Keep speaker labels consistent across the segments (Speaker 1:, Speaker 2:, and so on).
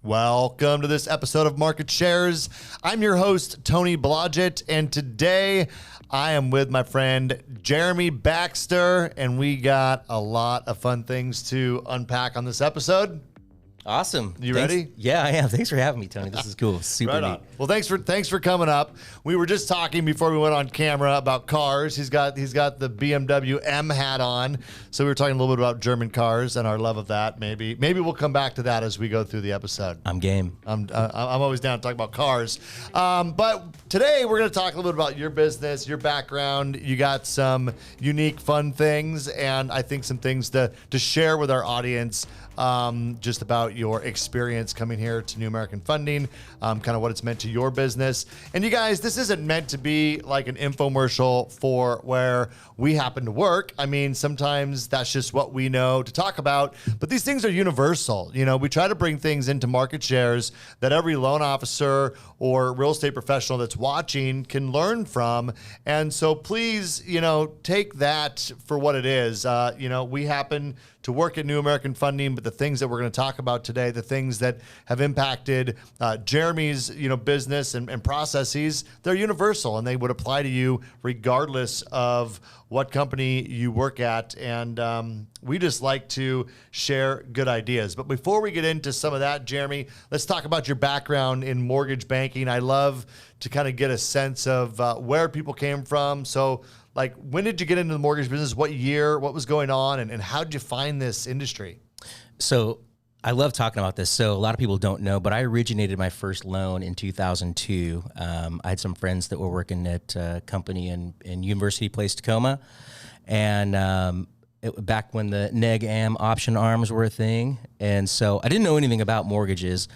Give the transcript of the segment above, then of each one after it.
Speaker 1: Welcome to this episode of Market Shares. I'm your host, Tony Blodgett, and today I am with my friend Jeremy Baxter, and we got a lot of fun things to unpack on this episode.
Speaker 2: Awesome.
Speaker 1: You ready?
Speaker 2: Yeah, I am. Thanks for having me, Tony. This is cool. Super neat.
Speaker 1: Well, thanks for coming up. We were just talking before we went on camera about cars. He's got the BMW M hat on. So we were talking a little bit about German cars and our love of that. Maybe we'll come back to that as we go through the episode.
Speaker 2: I'm game.
Speaker 1: I'm always down to talk about cars. But today we're going to talk a little bit about your business, your background. You got some unique, fun things, and I think some things to share with our audience. Just about your experience coming here to New American Funding, kind of what it's meant to your business. And you guys, this isn't meant to be like an infomercial for where we happen to work. I mean, sometimes that's just what we know to talk about, but these things are universal. You know, we try to bring things into Market Shares that every loan officer or real estate professional that's watching can learn from. And so please, take that for what it is. We happen to work at New American Funding, but the things that we're going to talk about today, the things that have impacted Jeremy's business and processes, they're universal and they would apply to you regardless of what company you work at. And we just like to share good ideas. But before we get into some of that, Jeremy, let's talk about your background in mortgage banking. I love to kind of get a sense of where people came from. So like, when did you get into the mortgage business? What year? What was going on? And how did you find this industry?
Speaker 2: So I love talking about this. So a lot of people don't know, but I originated my first loan in 2002. I had some friends that were working at a company in University Place, Tacoma. And back when the neg-am option arms were a thing. And so I didn't know anything about mortgages.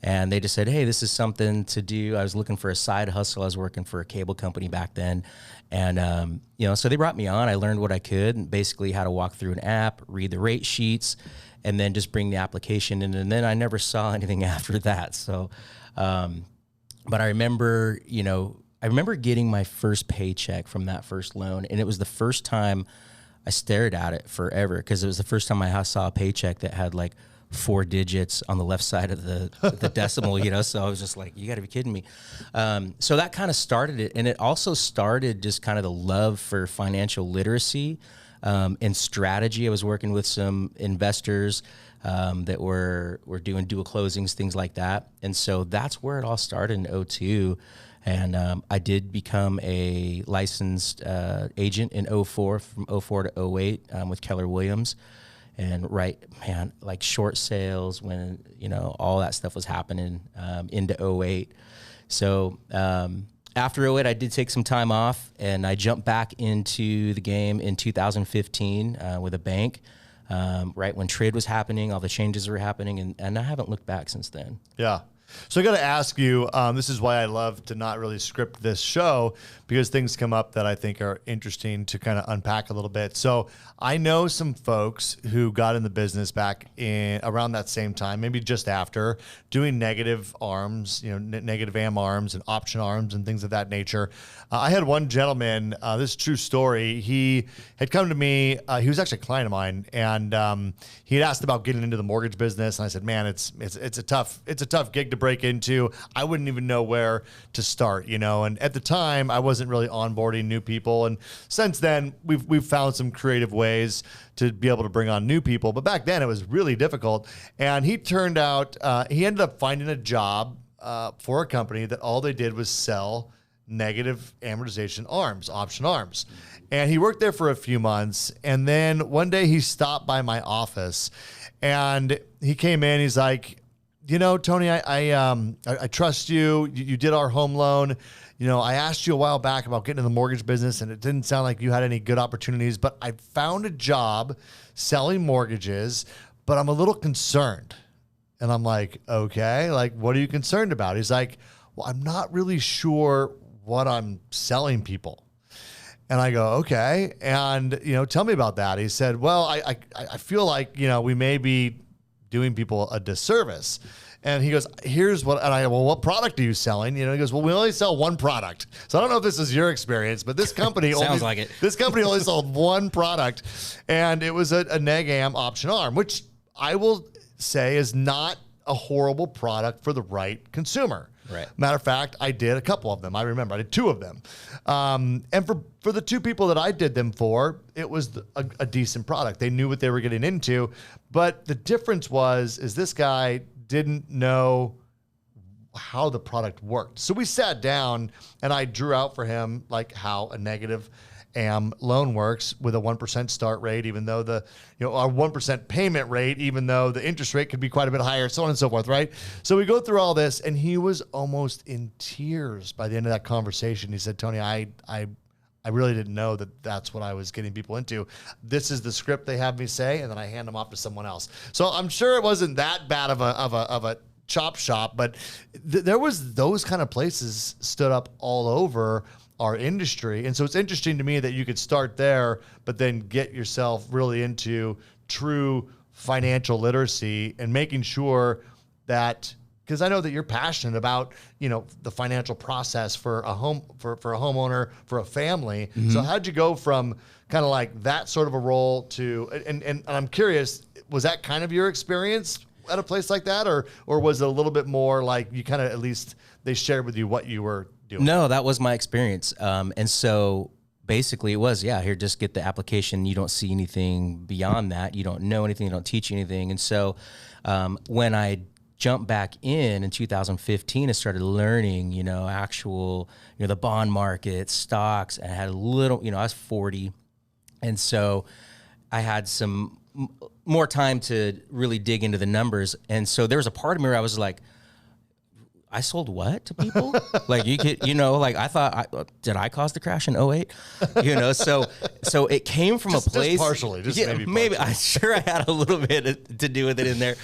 Speaker 2: And they just said, hey, this is something to do. I was looking for a side hustle. I was working for a cable company back then. And, so they brought me on. I learned what I could, and basically how to walk through an app, read the rate sheets, and then just bring the application in. And then I never saw anything after that. So, but I remember, getting my first paycheck from that first loan. And it was the first time I stared at it forever, because it was the first time I saw a paycheck that had like 4 digits on the left side of the decimal, so I was just like, you got to be kidding me. So that kind of started it. And it also started just kind of the love for financial literacy and strategy. I was working with some investors that were doing dual closings, things like that. And so that's where it all started in 2002. And I did become a licensed agent in 2004, from 2004 to 2008 with Keller Williams. And like short sales when, all that stuff was happening into 2008. So after 2008, I did take some time off, and I jumped back into the game in 2015 with a bank, right when trade was happening, all the changes were happening, and I haven't looked back since then.
Speaker 1: Yeah. So I got to ask you, this is why I love to not really script this show, because things come up that I think are interesting to kind of unpack a little bit. So I know some folks who got in the business back in around that same time, maybe just after, doing negative arms, negative AM arms and option arms and things of that nature. I had one gentleman, this is a true story. He had come to me, he was actually a client of mine, and he had asked about getting into the mortgage business. And I said, man, it's a tough gig to break into. I wouldn't even know where to start, and at the time I wasn't really onboarding new people. And since then we've found some creative ways to be able to bring on new people. But back then it was really difficult. And he turned out, he ended up finding a job for a company that all they did was sell negative amortization arms, option arms. And he worked there for a few months. And then one day he stopped by my office and he came in, he's like, Tony, I trust you. You did our home loan. I asked you a while back about getting in the mortgage business, and it didn't sound like you had any good opportunities, but I found a job selling mortgages, but I'm a little concerned. And I'm like, okay, like, what are you concerned about? He's like, well, I'm not really sure what I'm selling people. And I go, okay. And, tell me about that. He said, well, I feel like, we may be doing people a disservice. And he goes, here's what, and I go, well, what product are you selling? He goes, well, we only sell one product. So I don't know if this is your experience, but this company
Speaker 2: Sounds like it.
Speaker 1: This company only sold one product, and it was a neg-am option arm, which I will say is not a horrible product for the right consumer.
Speaker 2: Right.
Speaker 1: Matter of fact, I did a couple of them. I remember I did 2 of them. And for the 2 people that I did them for, it was a decent product. They knew what they were getting into. But the difference is this guy didn't know how the product worked. So we sat down and I drew out for him like how a negative AM loan works with a 1% start rate, even though our 1% payment rate, even though the interest rate could be quite a bit higher, so on and so forth, right? So we go through all this, and he was almost in tears by the end of that conversation. He said, Tony, I really didn't know that that's what I was getting people into. This is the script they have me say, and then I hand them off to someone else. So I'm sure it wasn't that bad of a chop shop, but there was those kind of places stood up all over our industry. And so it's interesting to me that you could start there, but then get yourself really into true financial literacy and making sure that, because I know that you're passionate about, the financial process for a home, for a homeowner, for a family. Mm-hmm. So how'd you go from kind of like that sort of a role to, and I'm curious, was that kind of your experience at a place like that? Or was it a little bit more like you kind of, at least they shared with you what you were doing?
Speaker 2: No, that was my experience. And so basically it was, here, just get the application. You don't see anything beyond that. You don't know anything. They don't teach you anything. And so when I jumped back in 2015 and started learning, the bond market, stocks, and I had a little, I was 40. And so I had some more time to really dig into the numbers. And so there was a part of me where I was like, I sold what to people? Like you could, I thought, did I cause the crash in 08? So it came from a place.
Speaker 1: Just partially,
Speaker 2: maybe I'm sure I had a little bit to do with it in there,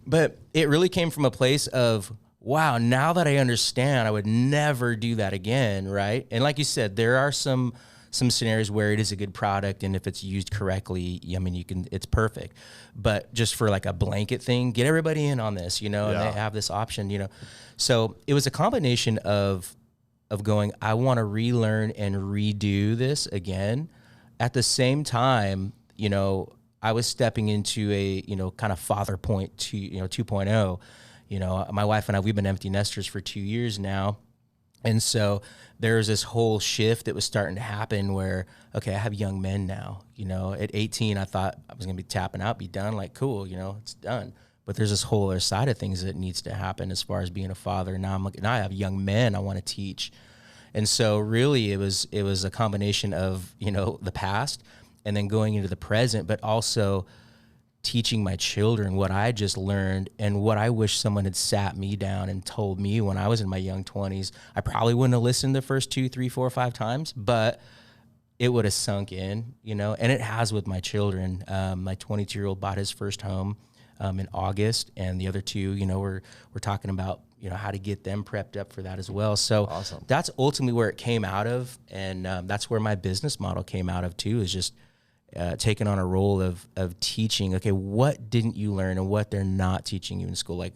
Speaker 2: but it really came from a place of, wow, now that I understand, I would never do that again. Right. And like you said, there are some scenarios where it is a good product, and if it's used correctly, it's perfect. But just for like a blanket thing, get everybody in on this, and they have this option, So it was a combination of going, I want to relearn and redo this again. At the same time, I was stepping into a, kind of father point to, 2.0. My wife and I, we've been empty nesters for 2 years now. And so there's this whole shift that was starting to happen where, okay, I have young men now. At 18, I thought I was going to be tapping out, be done. Like, cool, it's done. But there's this whole other side of things that needs to happen as far as being a father. Now I have young men I want to teach. And so really it was a combination of, the past and then going into the present, but also teaching my children what I just learned and what I wish someone had sat me down and told me when I was in my young 20s. I probably wouldn't have listened the first 2, 3, 4, 5 times, but it would have sunk in, and it has with my children. My 22-year-old bought his first home in August, and the other 2, we're talking about, how to get them prepped up for that as well. So awesome. That's ultimately where it came out of, and that's where my business model came out of too, is just taking on a role of teaching, okay, what didn't you learn and what they're not teaching you in school? Like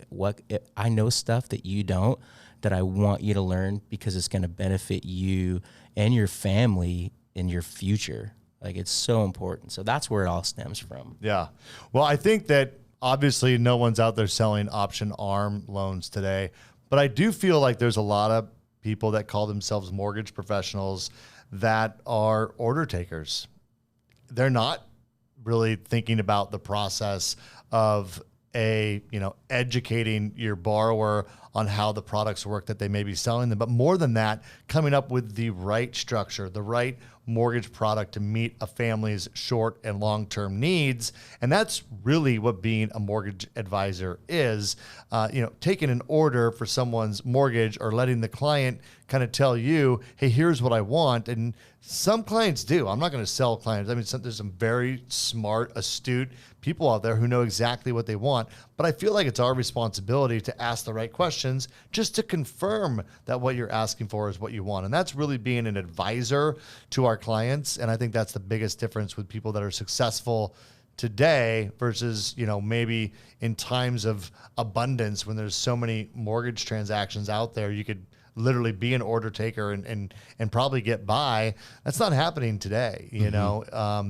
Speaker 2: I know stuff that you don't, that I want you to learn because it's going to benefit you and your family in your future. Like it's so important. So that's where it all stems from.
Speaker 1: Yeah. Well, I think that obviously no one's out there selling option ARM loans today, but I do feel like there's a lot of people that call themselves mortgage professionals that are order takers. They're not really thinking about the process of educating your borrower on how the products work that they may be selling them. But more than that, coming up with the right structure, the right mortgage product to meet a family's short and long-term needs. And that's really what being a mortgage advisor is, taking an order for someone's mortgage or letting the client kind of tell you, hey, here's what I want. And some clients do. I'm not going to sell clients. I mean, there's some very smart, astute people out there who know exactly what they want. But I feel like it's our responsibility to ask the right questions just to confirm that what you're asking for is what you want. And that's really being an advisor to our clients. And I think that's the biggest difference with people that are successful today versus, maybe in times of abundance when there's so many mortgage transactions out there, you could literally be an order taker and probably get by. That's not happening today. You know,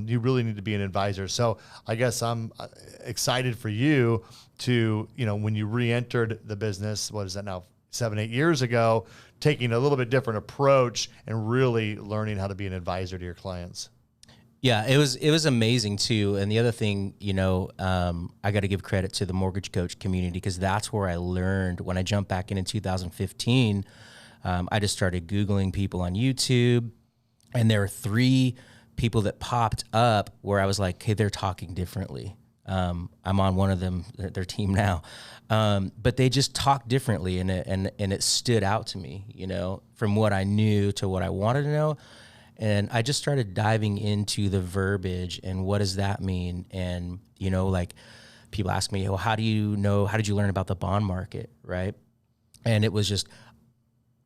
Speaker 1: you really need to be an advisor. So I guess I'm excited for you to, you know, when you re-entered the business, what is that now, 7-8 years ago, taking a little bit different approach and really learning how to be an advisor to your clients.
Speaker 2: Yeah, it was amazing too. And the other thing, you know, I got to give credit to the mortgage coach community, because that's where I learned. When I jumped back in 2015, I just started Googling people on YouTube, and there were 3 people that popped up where I was like, hey, they're talking differently. I'm on one of them, their team now. But they just talk differently, and it stood out to me, you know, from what I knew to what I wanted to know. And I just started diving into the verbiage and what does that mean? And, you know, like people ask me, well, how did you learn about the bond market? Right. And it was just,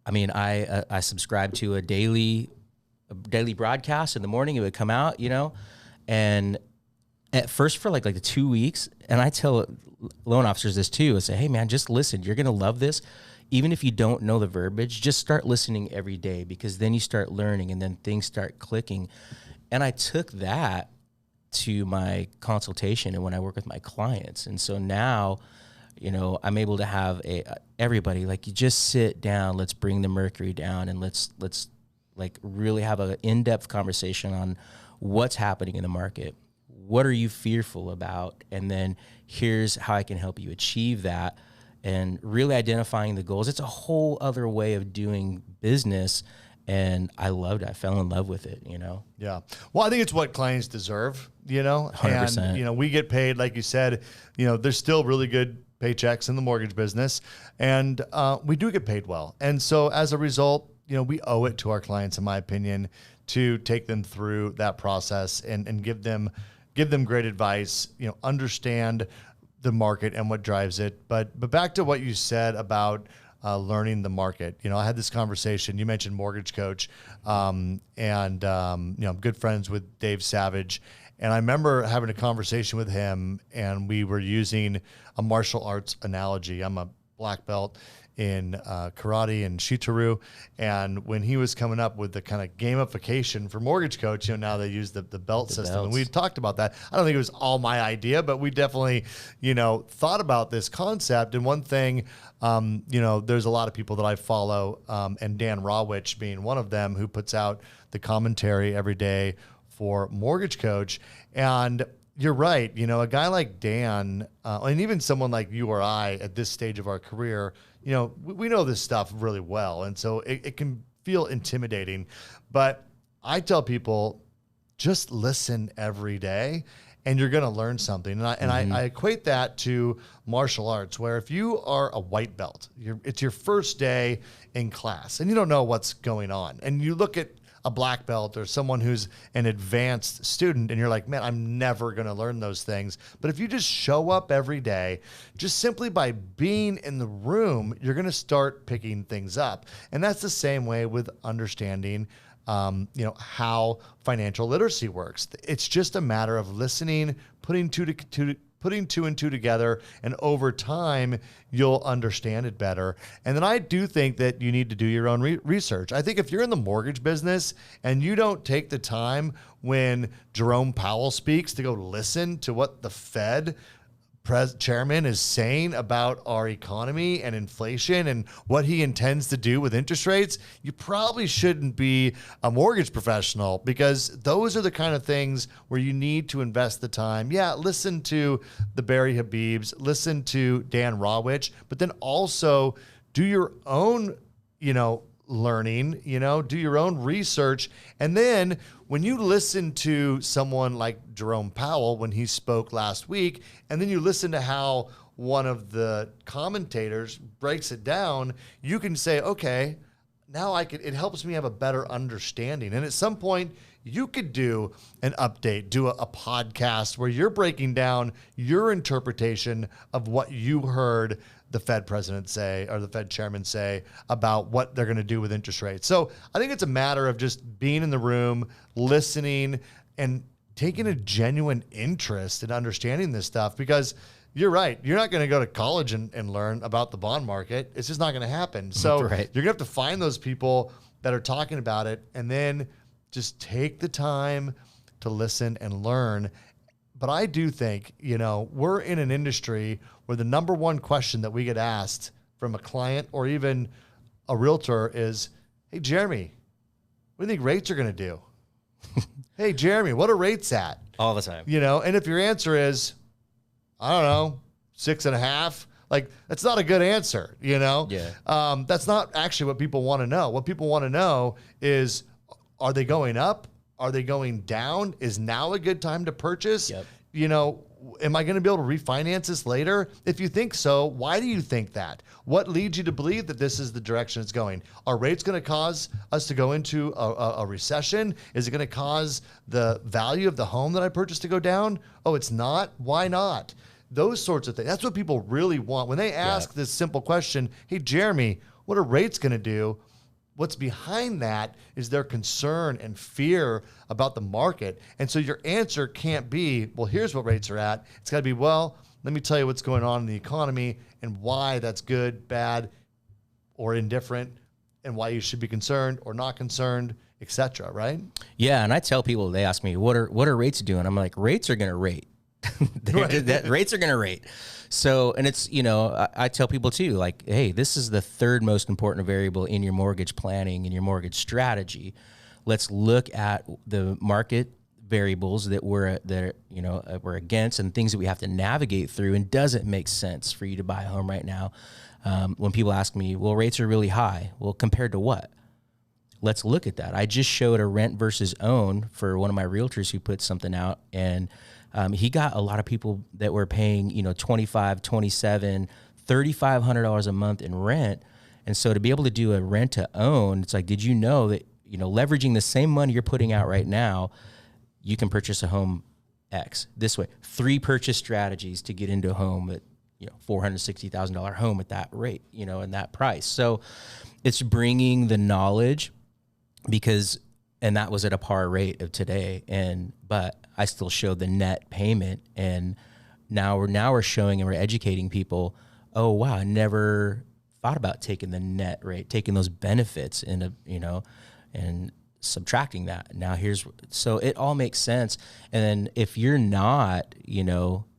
Speaker 2: I mean, I subscribed to a daily broadcast in the morning. It would come out, you know, and at first for like the 2 weeks, and I tell loan officers this too, I say, hey man, just listen, you're going to love this. Even if you don't know the verbiage, just start listening every day, because then you start learning and then things start clicking. And I took that to my consultation and when I work with my clients. And so now, you know, I'm able to have everybody, like, you just sit down, let's bring the mercury down, and let's like really have an in-depth conversation on what's happening in the market. What are you fearful about? And then here's how I can help you achieve that. And really identifying the goals. It's a whole other way of doing business. And I loved it. I fell in love with it, you know?
Speaker 1: Yeah. Well, I think it's what clients deserve, you know?
Speaker 2: 100%.
Speaker 1: And, you know, we get paid, like you said, you know, there's still really good paychecks in the mortgage business, and we do get paid well. And so as a result, you know, we owe it to our clients, in my opinion, to take them through that process and give them great advice, you know, understand the market and what drives it. But back to what you said about learning the market. You know, I had this conversation, you mentioned mortgage coach, and you know, I'm good friends with Dave Savage. And I remember having a conversation with him, and we were using a martial arts analogy. I'm a black belt in karate and shitaru, and when he was coming up with the kind of gamification for mortgage coach, you know, now they use the belt system,
Speaker 2: belts.
Speaker 1: and we talked about that. I don't think it was all my idea, but we definitely, you know, thought about this concept. And one thing, you know, there's a lot of people that I follow, and Dan Rawich being one of them, who puts out the commentary every day for Mortgage Coach. And you're right, you know, a guy like Dan, and even someone like you or I at this stage of our career, you know, we know this stuff really well. And so it can feel intimidating. But I tell people, just listen every day and you're going to learn something. And I equate that to martial arts, where if you are a white belt, it's your first day in class and you don't know what's going on. And you look at a black belt or someone who's an advanced student and you're like, man, I'm never going to learn those things. But if you just show up every day, just simply by being in the room, you're going to start picking things up. And that's the same way with understanding, you know, how financial literacy works. It's just a matter of listening, putting two and two together, and over time, you'll understand it better. And then I do think that you need to do your own research. I think if you're in the mortgage business and you don't take the time when Jerome Powell speaks to go listen to what the Fed chairman is saying about our economy and inflation and what he intends to do with interest rates, you probably shouldn't be a mortgage professional, because those are the kind of things where you need to invest the time. Yeah, listen to the Barry Habibs, listen to Dan Rawich, but then also do your own, you know, learning, you know, do your own research. And then when you listen to someone like Jerome Powell, when he spoke last week, and then you listen to how one of the commentators breaks it down, you can say, okay, now it helps me have a better understanding. And at some point you could do an update, do a podcast where you're breaking down your interpretation of what you heard the Fed president say, or the Fed chairman say, about what they're going to do with interest rates. So I think it's a matter of just being in the room, listening, and taking a genuine interest in understanding this stuff, because you're right. You're not going to go to college and learn about the bond market. It's just not going to happen. So
Speaker 2: Right.
Speaker 1: you're going to have to find those people that are talking about it and then just take the time to listen and learn. But I do think, we're in an industry where the number one question that we get asked from a client or even a realtor is, hey, Jeremy, what do you think rates are going to do? Hey, Jeremy, what are rates at?
Speaker 2: All the time.
Speaker 1: And if your answer is, I don't know, 6.5, like that's not a good answer,
Speaker 2: Yeah.
Speaker 1: That's not actually what people want to know. What people want to know is, are they going up? Are they going down? Is now a good time to purchase?
Speaker 2: Yep.
Speaker 1: Am I going to be able to refinance this later? If you think so, why do you think that? What leads you to believe that this is the direction it's going? Are rates going to cause us to go into a recession? Is it going to cause the value of the home that I purchased to go down? Oh, it's not? Why not? Those sorts of things. That's what people really want. When they ask this simple question, hey, Jeremy, what are rates going to do? What's behind that is their concern and fear about the market. And so your answer can't be, well, here's what rates are at. It's got to be, well, let me tell you what's going on in the economy and why that's good, bad, or indifferent, and why you should be concerned or not concerned, etc. Right?
Speaker 2: Yeah, and I tell people, they ask me, what are rates doing? I'm like, rates are going to rate. Rates are going to rate. So, and it's, I tell people too, like, hey, this is the third most important variable in your mortgage planning and your mortgage strategy. Let's look at the market variables that we're against and things that we have to navigate through. And does it make sense for you to buy a home right now? When people ask me, well, rates are really high. Well, compared to what? Let's look at that. I just showed a rent versus own for one of my realtors who put something out, and he got a lot of people that were paying, $2,500, $2,700, $3,500 a month in rent. And so to be able to do a rent to own, it's like, did you know that, leveraging the same money you're putting out right now, you can purchase a home X this way. 3 purchase strategies to get into a home at, $460,000 home at that rate, and that price. So it's bringing the knowledge and that was at a par rate of today. But I still showed the net payment, and now we're showing and we're educating people. Oh wow, I never thought about taking the net rate, taking those benefits and subtracting that. Now so it all makes sense. And then if you're not,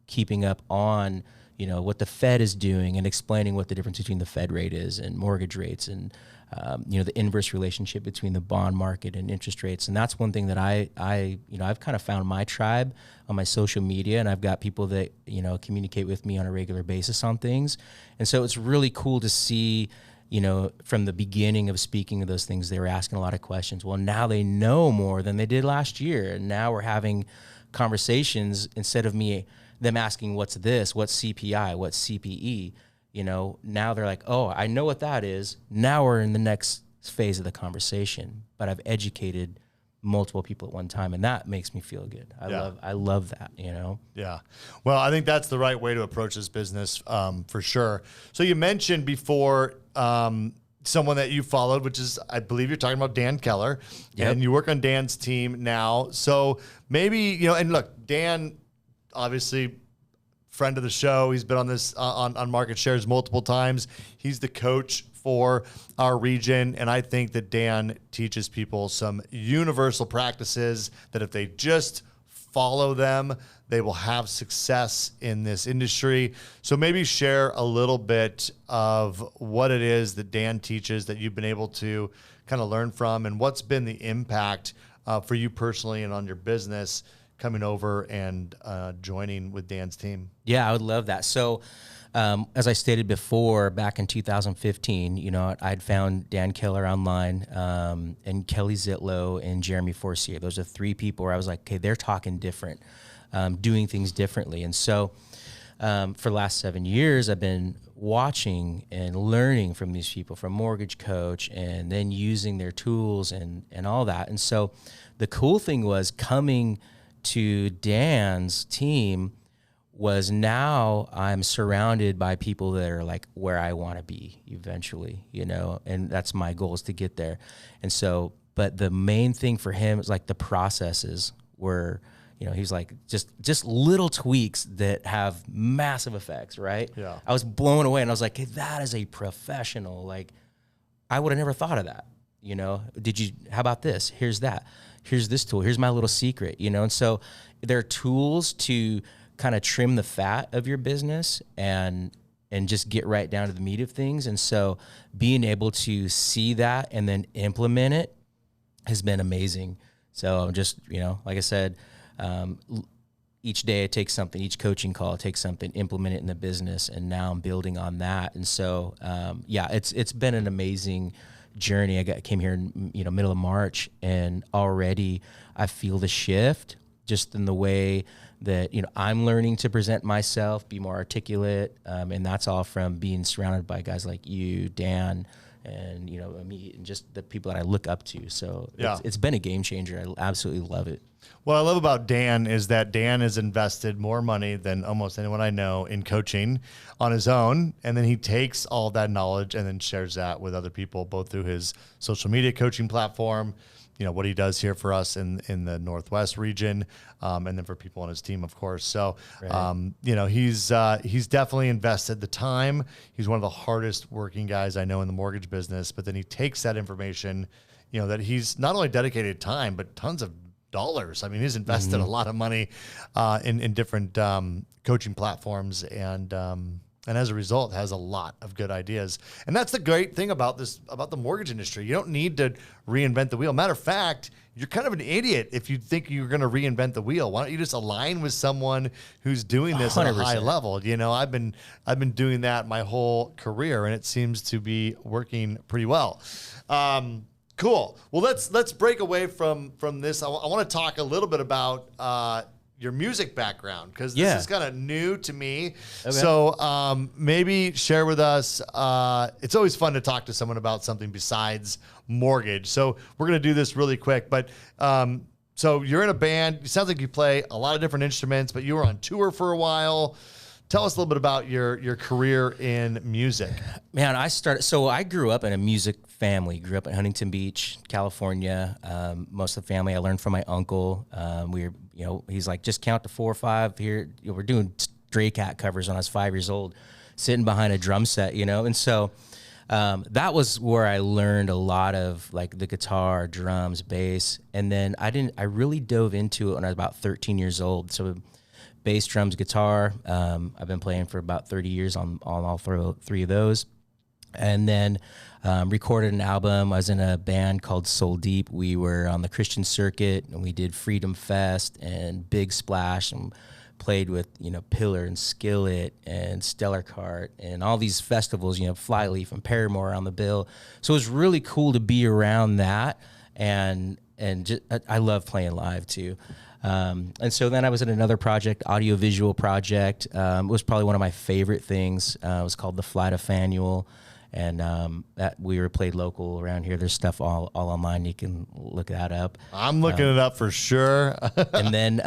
Speaker 2: keeping up on, what the Fed is doing and explaining what the difference between the Fed rate is and mortgage rates and the inverse relationship between the bond market and interest rates. And that's one thing that I've kind of found my tribe on my social media, and I've got people that, communicate with me on a regular basis on things. And so it's really cool to see, from the beginning of speaking of those things, they were asking a lot of questions. Well, now they know more than they did last year. And now we're having conversations instead of them asking, what's this, what's CPI, what's CPE? Now they're like, oh, I know what that is. Now we're in the next phase of the conversation, but I've educated multiple people at one time, and that makes me feel good. I love that,
Speaker 1: Yeah. Well, I think that's the right way to approach this business, for sure. So you mentioned before, someone that you followed, which is, I believe you're talking about Dan Keller, and you work on Dan's team now. So maybe, and look, Dan, obviously, friend of the show. He's been on this on Market Shares multiple times. He's the coach for our region, and I think that Dan teaches people some universal practices that if they just follow them, they will have success in this industry. So maybe share a little bit of what it is that Dan teaches that you've been able to kind of learn from, and what's been the impact for you personally and on your business coming over and joining with Dan's team.
Speaker 2: Yeah, I would love that. So as I stated before, back in 2015, I'd found Dan Keller online and Kelly Zitlow and Jeremy Forcier. Those are 3 people where I was like, okay, they're talking different, doing things differently. And so for the last 7 years, I've been watching and learning from these people, from Mortgage Coach, and then using their tools and all that. And so the cool thing was coming to Dan's team was now I'm surrounded by people that are like where I want to be eventually, and that's my goal, is to get there. And so, but the main thing for him is like the processes were, he was like, just little tweaks that have massive effects, right?
Speaker 1: Yeah.
Speaker 2: I was blown away, and I was like, hey, that is a professional. Like, I would have never thought of that. How about this? Here's that. Here's this tool. Here's my little secret, And so there are tools to kind of trim the fat of your business and just get right down to the meat of things. And so being able to see that and then implement it has been amazing. So I'm just, like I said, each day I take something, each coaching call I take something, implement it in the business, and now I'm building on that. And so, it's been an amazing journey. I came here in middle of March, and already I feel the shift just in the way that I'm learning to present myself, be more articulate, and that's all from being surrounded by guys like you, Dan, and me, and just the people that I look up to. So it's been a game changer. I absolutely love it.
Speaker 1: What I love about Dan is that Dan has invested more money than almost anyone I know in coaching on his own. And then he takes all that knowledge and then shares that with other people, both through his social media coaching platform, what he does here for us in the Northwest region, and then for people on his team, of course. So, right. He's definitely invested the time. He's one of the hardest working guys I know in the mortgage business, but then he takes that information, that he's not only dedicated time, but tons of dollars. I mean, he's invested a lot of money in different coaching platforms, and as a result, has a lot of good ideas. And that's the great thing about the mortgage industry. You don't need to reinvent the wheel. Matter of fact, you're kind of an idiot if you think you're going to reinvent the wheel. Why don't you just align with someone who's doing this 100%. At a high level? I've been doing that my whole career, and it seems to be working pretty well. Cool. Well, let's break away from this. I want to talk a little bit about your music background, because this is kind of new to me. Okay. So maybe share with us. It's always fun to talk to someone about something besides mortgage. So we're going to do this really quick. But so you're in a band. It sounds like you play a lot of different instruments, but you were on tour for a while. Tell us a little bit about your career in music.
Speaker 2: Man, I grew up in a music family. Grew up in Huntington Beach, California. Most of the family I learned from my uncle. He's like, just count to 4 or 5 here. We're doing Stray Cat covers when I was 5 years old, sitting behind a drum set, And so that was where I learned a lot of like the guitar, drums, bass. And then I really dove into it when I was about 13 years old. So bass, drums, guitar. I've been playing for about 30 years on all 3 of those. And then recorded an album. I was in a band called Soul Deep. We were on the Christian circuit, and we did Freedom Fest and Big Splash, and played with, Pillar and Skillet and Stellar Cart and all these festivals, Flyleaf and Paramore on the bill. So it was really cool to be around that. And I love playing live too. And so then I was in another project, audiovisual project. It was probably one of my favorite things. It was called the Flight of Fanuel. And that we were played local around here. There's stuff all online. You can look that up.
Speaker 1: I'm looking it up for sure.
Speaker 2: And then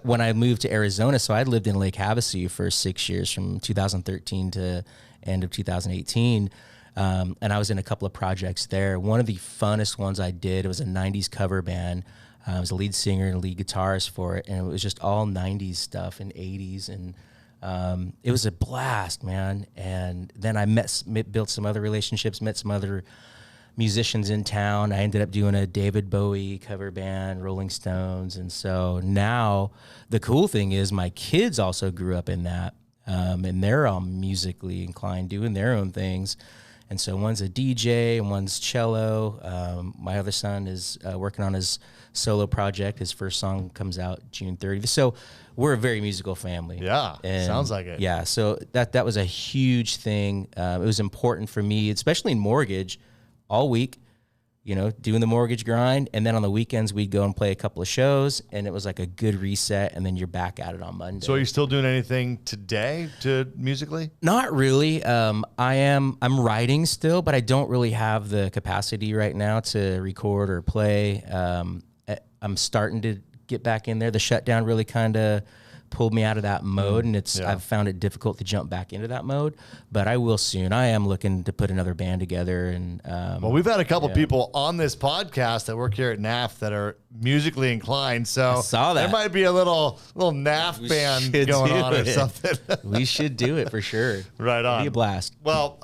Speaker 2: when I moved to Arizona, so I lived in Lake Havasu for 6 years, from 2013 to end of 2018. And I was in a couple of projects there. One of the funnest ones I did, it was a 90s cover band. I was a lead singer and a lead guitarist for it. And it was just all 90s stuff and 80s. And it was a blast, man. And then I built some other relationships, met some other musicians in town. I ended up doing a David Bowie cover band, Rolling Stones. And so now the cool thing is my kids also grew up in that. And they're all musically inclined, doing their own things. And so one's a DJ and one's cello. My other son is working on his solo project. His first song comes out June 30th. So we're a very musical family.
Speaker 1: Yeah, sounds like it.
Speaker 2: Yeah, so that was a huge thing. It was important for me, especially in mortgage, all week, doing the mortgage grind. And then on the weekends, we'd go and play a couple of shows, and it was like a good reset, and then you're back at it on Monday.
Speaker 1: So are you still doing anything today musically?
Speaker 2: Not really. I'm writing still, but I don't really have the capacity right now to record or play. I'm starting to get back in there. The shutdown really kind of pulled me out of that mode, and I've found it difficult to jump back into that mode. But I will soon. I am looking to put another band together. And
Speaker 1: well, we've had a couple people on this podcast that work here at NAF that are musically inclined. So
Speaker 2: I saw that.
Speaker 1: There might be a little NAF band going on or something.
Speaker 2: We should do it for sure.
Speaker 1: Right on.
Speaker 2: It'd be a blast.
Speaker 1: Well,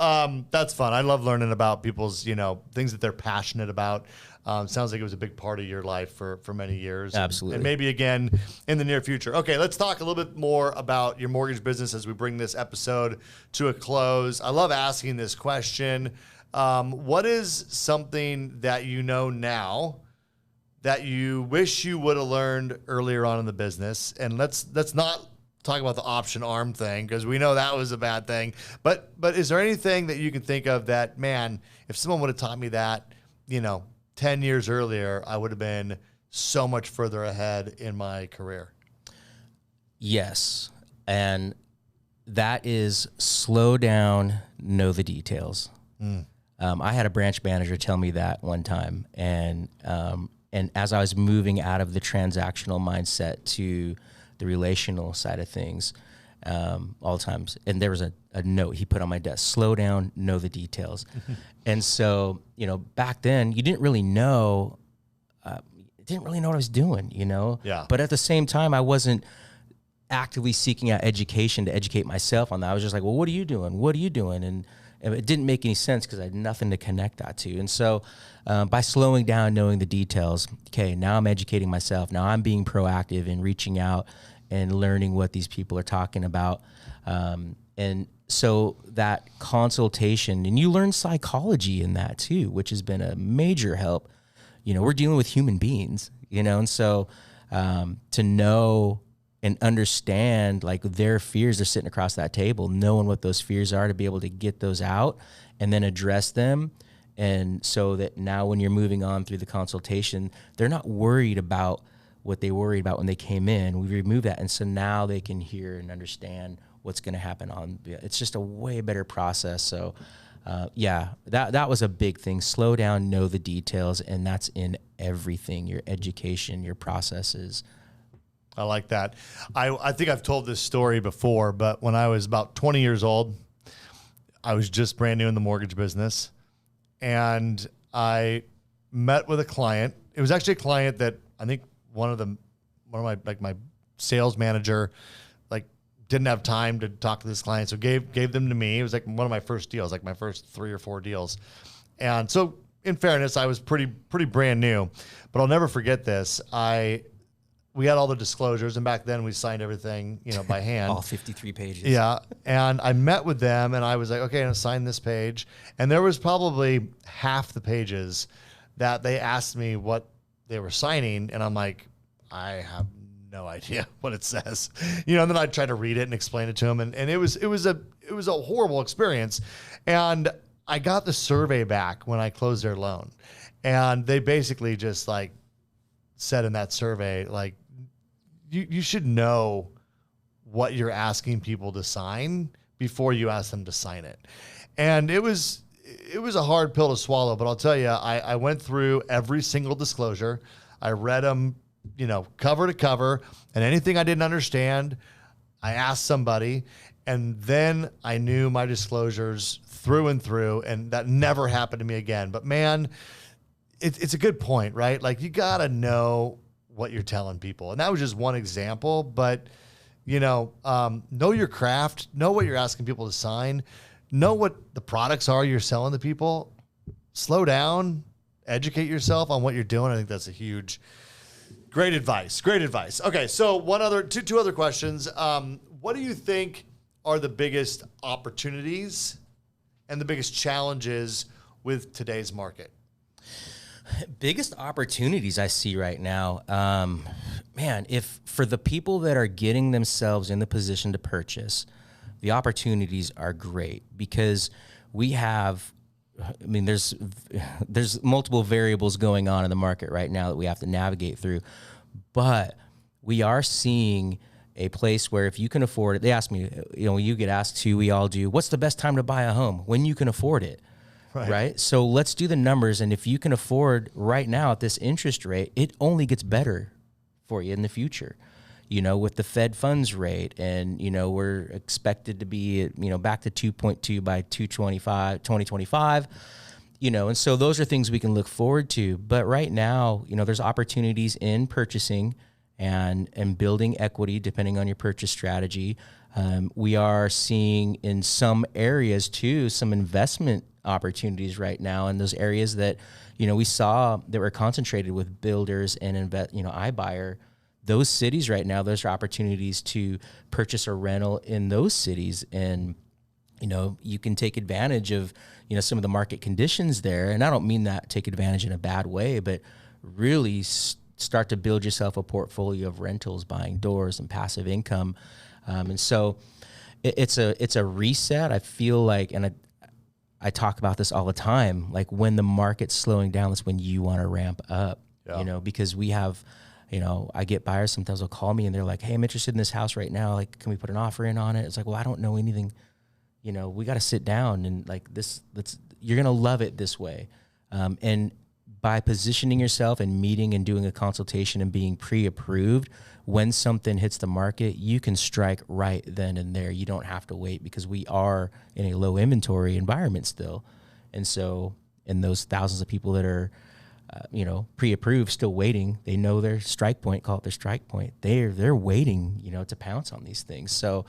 Speaker 1: that's fun. I love learning about people's, things that they're passionate about. Sounds like it was a big part of your life for many years.
Speaker 2: Absolutely.
Speaker 1: And maybe again in the near future. Okay, let's talk a little bit more about your mortgage business as we bring this episode to a close. I love asking this question. What is something that you know now that you wish you would have learned earlier on in the business? And let's not talk about the option arm thing, because we know that was a bad thing. But is there anything that you can think of that, man, if someone would have taught me that, 10 years earlier, I would have been so much further ahead in my career?
Speaker 2: Yes. And that is slow down, know the details. I had a branch manager tell me that one time. And as I was moving out of the transactional mindset to the relational side of things, all times, and there was a note he put on my desk: slow down, know the details. And so, back then you didn't really know what I was doing,
Speaker 1: Yeah.
Speaker 2: But at the same time, I wasn't actively seeking out education to educate myself on that. I was just like, well, what are you doing? What are you doing? And it didn't make any sense because I had nothing to connect that to. And so by slowing down, knowing the details, okay, now I'm educating myself. Now I'm being proactive in reaching out and learning what these people are talking about. And so that consultation, and you learn psychology in that too, which has been a major help. We're dealing with human beings, and so to know and understand like their fears, they're sitting across that table, knowing what those fears are, to be able to get those out and then address them. And so that now when you're moving on through the consultation, they're not worried about what they worried about when they came in. We remove that. And so now they can hear and understand what's going to happen it's just a way better process. So that was a big thing. Slow down, know the details. And that's in everything, your education, your processes.
Speaker 1: I like that. I think I've told this story before, but when I was about 20 years old, I was just brand new in the mortgage business, and I met with a client. It was actually a client that I think one of my sales manager didn't have time to talk to this client, so gave them to me. It was like one of my first deals, like my first 3 or 4 deals. And so in fairness, I was pretty brand new, but I'll never forget this. We had all the disclosures, and back then we signed everything, by hand.
Speaker 2: All 53 pages.
Speaker 1: Yeah. And I met with them, and I was like, okay, I'm going to sign this page. And there was probably half the pages that they asked me what they were signing. And I'm like, I have no idea what it says, and then I'd try to read it and explain it to them. And it was a horrible experience. And I got the survey back when I closed their loan, and they basically just said in that survey, you should know what you're asking people to sign before you ask them to sign it. And it was a hard pill to swallow, but I'll tell you, I went through every single disclosure. I read them, cover to cover, and anything I didn't understand, I asked somebody, and then I knew my disclosures through and through, and that never happened to me again. But man, it's a good point, right? You got to know what you're telling people. And that was just one example, but know your craft, know what you're asking people to sign, know what the products are you're selling to people, slow down, educate yourself on what you're doing. I think that's great advice. Okay. So two other questions. What do you think are the biggest opportunities and the biggest challenges with today's market?
Speaker 2: Biggest opportunities I see right now, if for the people that are getting themselves in the position to purchase, the opportunities are great because we have, there's multiple variables going on in the market right now that we have to navigate through, but we are seeing a place where if you can afford it, they ask me, you get asked to, we all do, what's the best time to buy a home? When you can afford it. Right. So let's do the numbers. And if you can afford right now at this interest rate, it only gets better for you in the future. with the Fed funds rate, and, we're expected to be, back to 2.2 by 2025, and so those are things we can look forward to. But right now, there's opportunities in purchasing and building equity depending on your purchase strategy. We are seeing in some areas too, some investment opportunities right now in those areas that, we saw that were concentrated with builders and iBuyer. Those cities right now, those are opportunities to purchase a rental in those cities. And, you can take advantage of, some of the market conditions there. And I don't mean that take advantage in a bad way, but really start to build yourself a portfolio of rentals, buying doors and passive income. And so it's a reset. I feel like, and I talk about this all the time, like when the market's slowing down, that's when you want to ramp up, because we have, I get buyers sometimes will call me and they're like, hey, I'm interested in this house right now. Like, can we put an offer in on it? It's like, well, I don't know anything. We got to sit down and like you're going to love it this way. And by positioning yourself and meeting and doing a consultation and being pre-approved, when something hits the market, you can strike right then and there. You don't have to wait because we are in a low inventory environment still. And so, in those thousands of people that are, pre-approved, still waiting, they know their strike point, call it their strike point. They're waiting, to pounce on these things. So,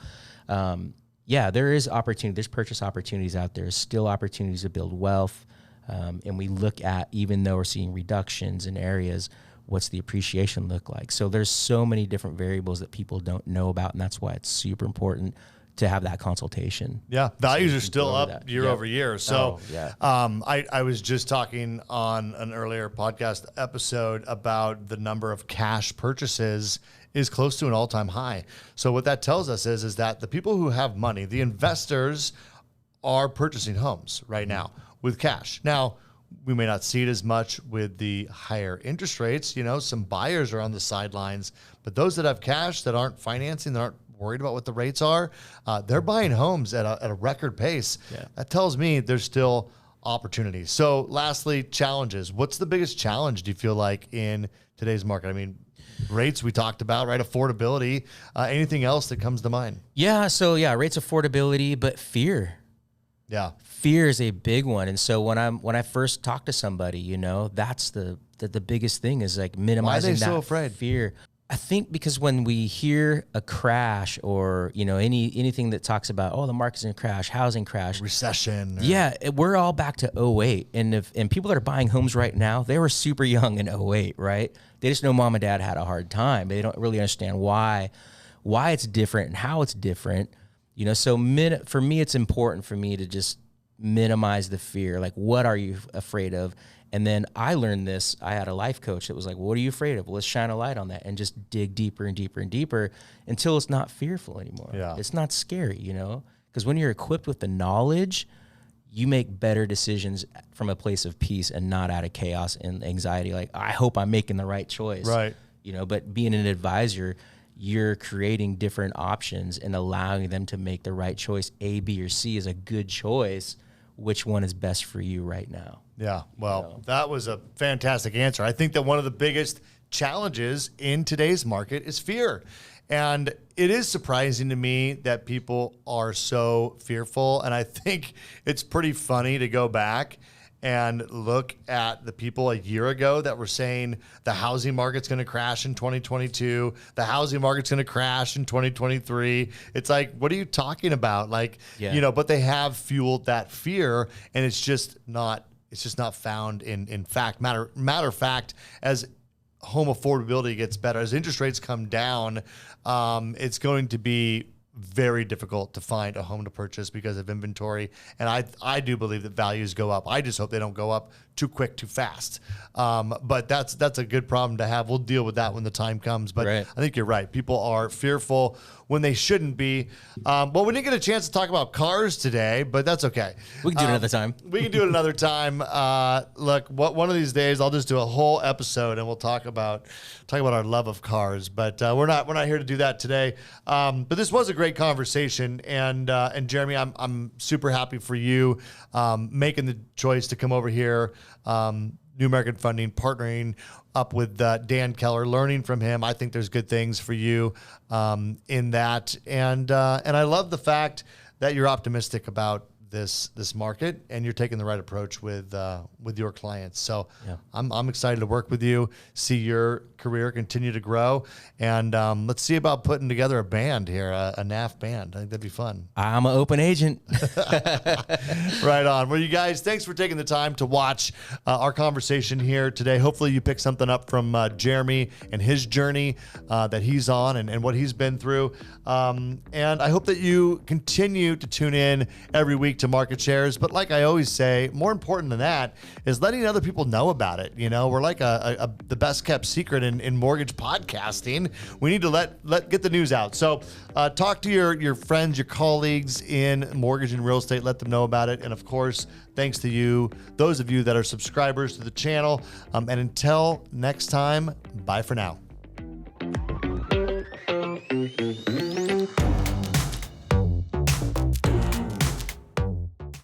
Speaker 2: there is opportunity. There's purchase opportunities out there. There's still opportunities to build wealth. And we look at, even though we're seeing reductions in areas, what's the appreciation look like? So there's so many different variables that people don't know about, and that's why it's super important to have that consultation.
Speaker 1: Yeah, values are still up year over year. So I was just talking on an earlier podcast episode about the number of cash purchases is close to an all-time high. So what that tells us is that the people who have money, the investors, are purchasing homes right now with cash. Now, we may not see it as much with the higher interest rates. Some buyers are on the sidelines, but those that have cash, that aren't financing, that aren't worried about what the rates are, they're buying homes at a record pace. Yeah. That tells me there's still opportunities. So lastly, challenges. What's the biggest challenge, do you feel like, in today's market? I mean, rates we talked about, right? Affordability. Anything else that comes to mind?
Speaker 2: Yeah. So rates, affordability, but fear.
Speaker 1: Yeah.
Speaker 2: Fear is a big one. And so when I first talk to somebody, that's the biggest thing is like minimizing that
Speaker 1: so afraid?
Speaker 2: Fear. I think because when we hear a crash or, anything that talks about, the market's in a crash, housing crash,
Speaker 1: recession.
Speaker 2: We're all back to 2008. And people that are buying homes right now, they were super young in 2008, right? They just know mom and dad had a hard time. They don't really understand why it's different and how it's different. So for me, it's important for me to just minimize the fear. Like, what are you afraid of? And then I learned this. I had a life coach that was like, what are you afraid of? Well, let's shine a light on that and just dig deeper and deeper and deeper until it's not fearful anymore.
Speaker 1: Yeah.
Speaker 2: It's not scary, because when you're equipped with the knowledge, you make better decisions from a place of peace and not out of chaos and anxiety. Like, I hope I'm making the right choice.
Speaker 1: Right.
Speaker 2: But being an advisor, you're creating different options and allowing them to make the right choice. A, B, or C is a good choice. Which one is best for you right now?
Speaker 1: Yeah, well, that was a fantastic answer. I think that one of the biggest challenges in today's market is fear. And it is surprising to me that people are so fearful. And I think it's pretty funny to go back and look at the people a year ago that were saying the housing market's going to crash in 2022, the housing market's going to crash in 2023. It's like, what are you talking about? Like, but they have fueled that fear, and it's just not found in fact. Matter of fact, as home affordability gets better, as interest rates come down, it's going to be very difficult to find a home to purchase because of inventory. And I do believe that values go up. I just hope they don't go up too quick, too fast. But that's a good problem to have. We'll deal with that when the time comes. But right. I think you're right. People are fearful when they shouldn't be. Well, we didn't get a chance to talk about cars today, but that's okay.
Speaker 2: We can do it another time.
Speaker 1: We can do it another time. Look, one of these days I'll just do a whole episode and we'll talk about our love of cars. But we're not here to do that today. But this was a great great conversation, and Jeremy, I'm super happy for you making the choice to come over here. New American Funding, partnering up with Dan Keller, learning from him. I think there's good things for you in that, and I love the fact that you're optimistic about this market, and you're taking the right approach with your clients. So yeah. I'm excited to work with you, see your career continue to grow, and let's see about putting together a band here, a NAF band. I think that'd be fun.
Speaker 2: I'm an open agent.
Speaker 1: Right on. Well, you guys, thanks for taking the time to watch our conversation here today. Hopefully you picked something up from Jeremy and his journey that he's on and what he's been through. And I hope that you continue to tune in every week to Market Shares. But like I always say, more important than that is letting other people know about it. You know, we're like the best kept secret in mortgage podcasting. We need to get the news out. So talk to your friends, your colleagues in mortgage and real estate, let them know about it. And of course, thanks to you, those of you that are subscribers to the channel. And until next time, bye for now.